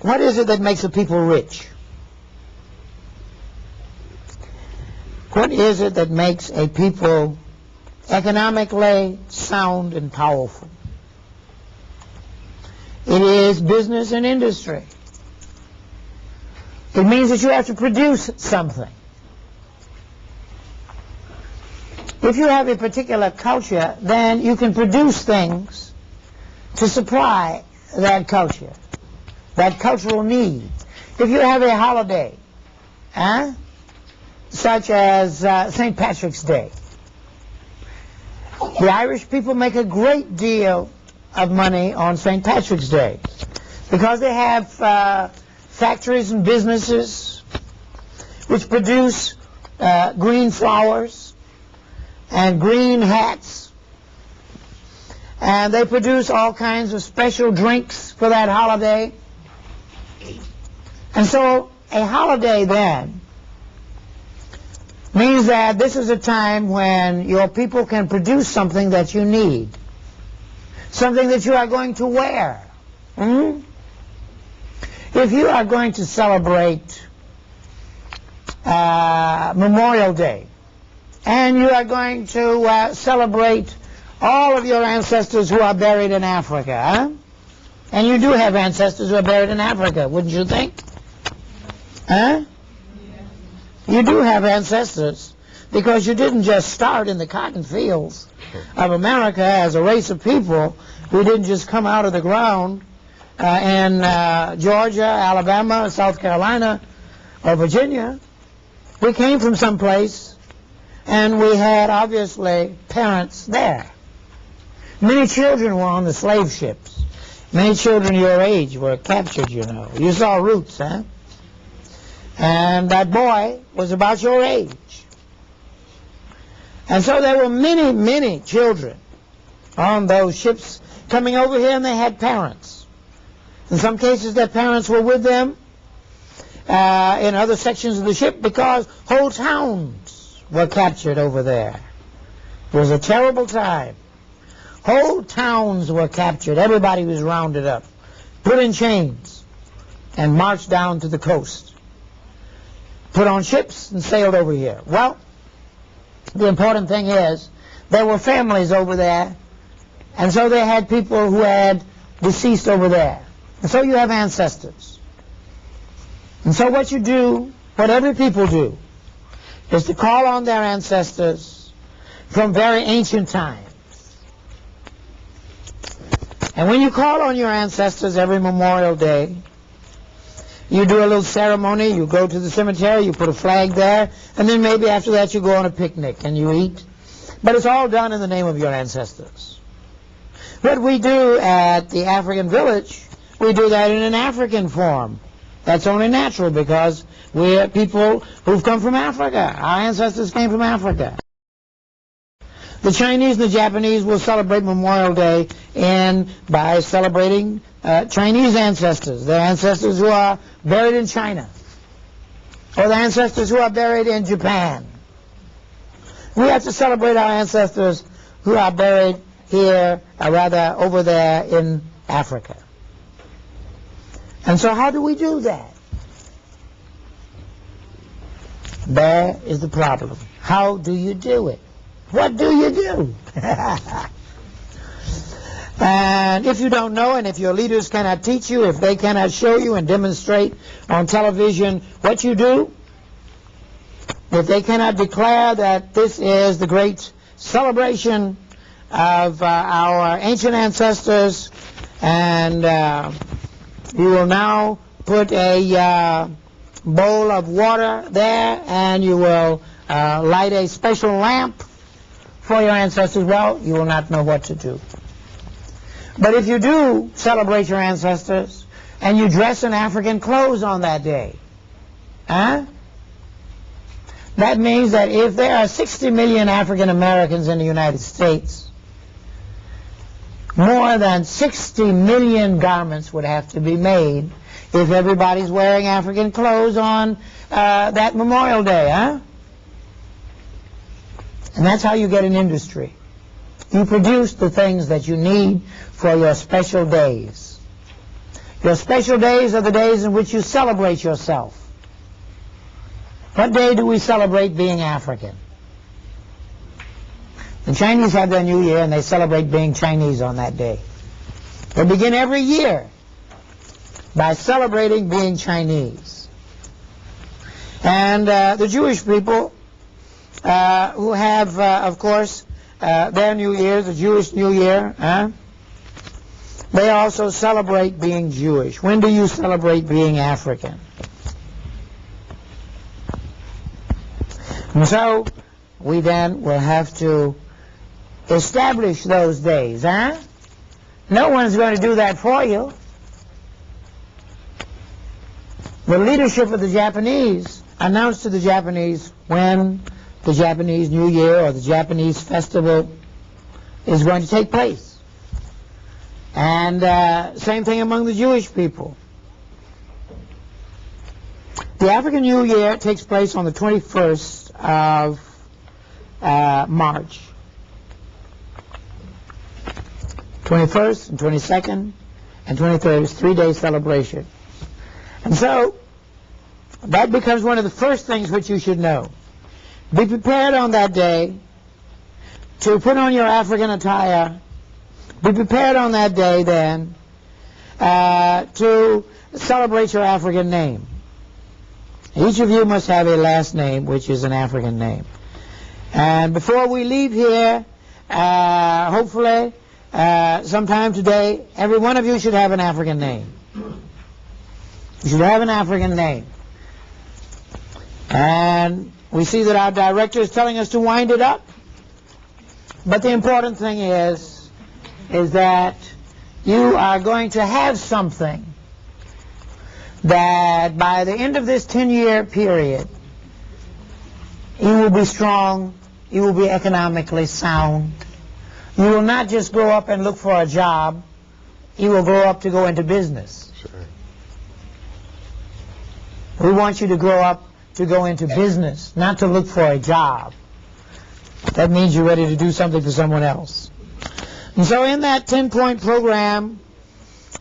What is it that makes a people rich? What is it that makes a people economically sound and powerful? It is business and industry. It means that you have to produce something. If you have a particular culture, then you can produce things to supply that culture, that cultural need. If you have a holiday, such as St. Patrick's Day, the Irish people make a great deal of money on St. Patrick's Day because they have factories and businesses which produce green flowers and green hats, and they produce all kinds of special drinks for that holiday. And so a holiday then means that this is a time when your people can produce something that you need, something that you are going to wear. If you are going to celebrate Memorial Day, and you are going to celebrate all of your ancestors who are buried in Africa, and you do have ancestors who are buried in Africa, wouldn't you think? You do have ancestors, because you didn't just start in the cotton fields of America as a race of people. We didn't just come out of the ground in Georgia, Alabama, South Carolina, or Virginia. We came from someplace, and we had, obviously, parents there. Many children were on the slave ships. Many children your age were captured, you know. You saw Roots, And that boy was about your age. And so there were many, many children on those ships coming over here, and they had parents. In some cases, their parents were with them in other sections of the ship, because whole towns were captured over there. It was a terrible time. Whole towns were captured. Everybody was rounded up, put in chains, and marched down to the coast, put on ships, and sailed over here. Well, the important thing is there were families over there, and so they had people who had deceased over there. And so you have ancestors. And so what you do, what every people do, is to call on their ancestors from very ancient times. And when you call on your ancestors every Memorial Day, you do a little ceremony, you go to the cemetery, you put a flag there, and then maybe after that you go on a picnic and you eat. But it's all done in the name of your ancestors. What we do at the African village, we do that in an African form. That's only natural, because we're people who've come from Africa. Our ancestors came from Africa. The Chinese and the Japanese will celebrate Memorial Day by celebrating Chinese ancestors, their ancestors who are buried in China, or the ancestors who are buried in Japan. We have to celebrate our ancestors who are buried here, or rather over there in Africa. And so how do we do that? There is the problem. How do you do it? What do you do? And if you don't know, and if your leaders cannot teach you, if they cannot show you and demonstrate on television what you do, if they cannot declare that this is the great celebration of our ancient ancestors, and you will now put a bowl of water there, and you will light a special lamp for your ancestors, well, you will not know what to do. But if you do celebrate your ancestors, and you dress in African clothes on that day, that means that if there are 60 million African Americans in the United States, more than 60 million garments would have to be made if everybody's wearing African clothes on that Memorial Day, And that's how you get an industry. You produce the things that you need for your special days. Your special days are the days in which you celebrate yourself. What day do we celebrate being African? The Chinese have their New Year, and they celebrate being Chinese on that day. They begin every year by celebrating being Chinese. And the Jewish people, who have, of course, their New Year, the Jewish New Year, they also celebrate being Jewish. When do you celebrate being African? And so we then will have to establish those days, No one's going to do that for you. The leadership of the Japanese announced to the Japanese when the Japanese New Year or the Japanese festival is going to take place. And same thing among the Jewish people. The African New Year takes place on the 21st of March. 21st and 22nd and 23rd is 3-day celebration. And so that becomes one of the first things which you should know. Be prepared on that day to put on your African attire. Be prepared on that day then to celebrate your African name. Each of you must have a last name which is an African name. And before we leave here, hopefully sometime today, every one of you should have an African name. You should have an African name. And we see that our director is telling us to wind it up. But the important thing is that you are going to have something that by the end of this 10-year period, you will be strong, you will be economically sound. You will not just grow up and look for a job, you will grow up to go into business. Sure. We want you to grow up to go into business, not to look for a job. That means you're ready to do something for someone else. And so in that 10-point program,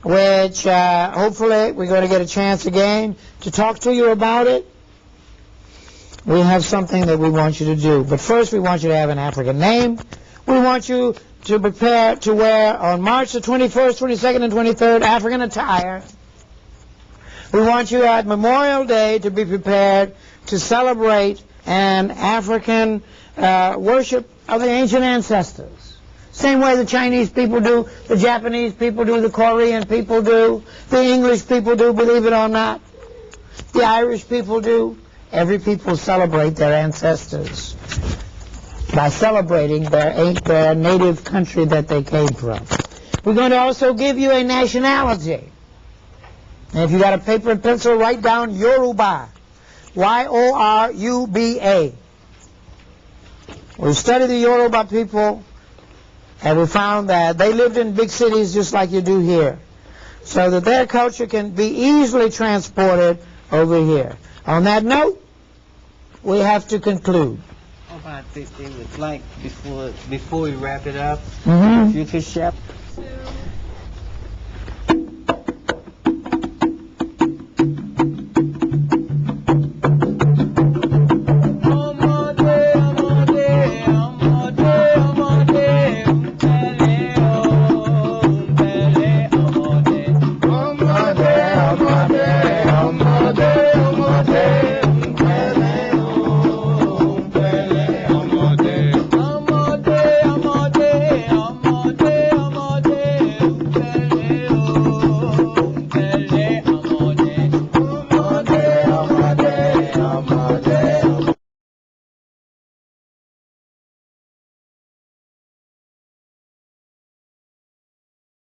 which hopefully we're going to get a chance again to talk to you about it, we have something that we want you to do. But first we want you to have an African name. We want you to prepare to wear on March the 21st, 22nd, and 23rd African attire. We want you at Memorial Day to be prepared to celebrate an African worship of the ancient ancestors. Same way the Chinese people do, the Japanese people do, the Korean people do, the English people do, believe it or not. The Irish people do. Every people celebrate their ancestors by celebrating their native country that they came from. We're going to also give you a nationality. And if you got a paper and pencil, write down Yoruba. Y-O-R-U-B-A. We've studied the Yoruba people, and we found that they lived in big cities just like you do here, so that their culture can be easily transported over here. On that note, we have to conclude. I think they would like, before we wrap it up, Mm-hmm. if you could share.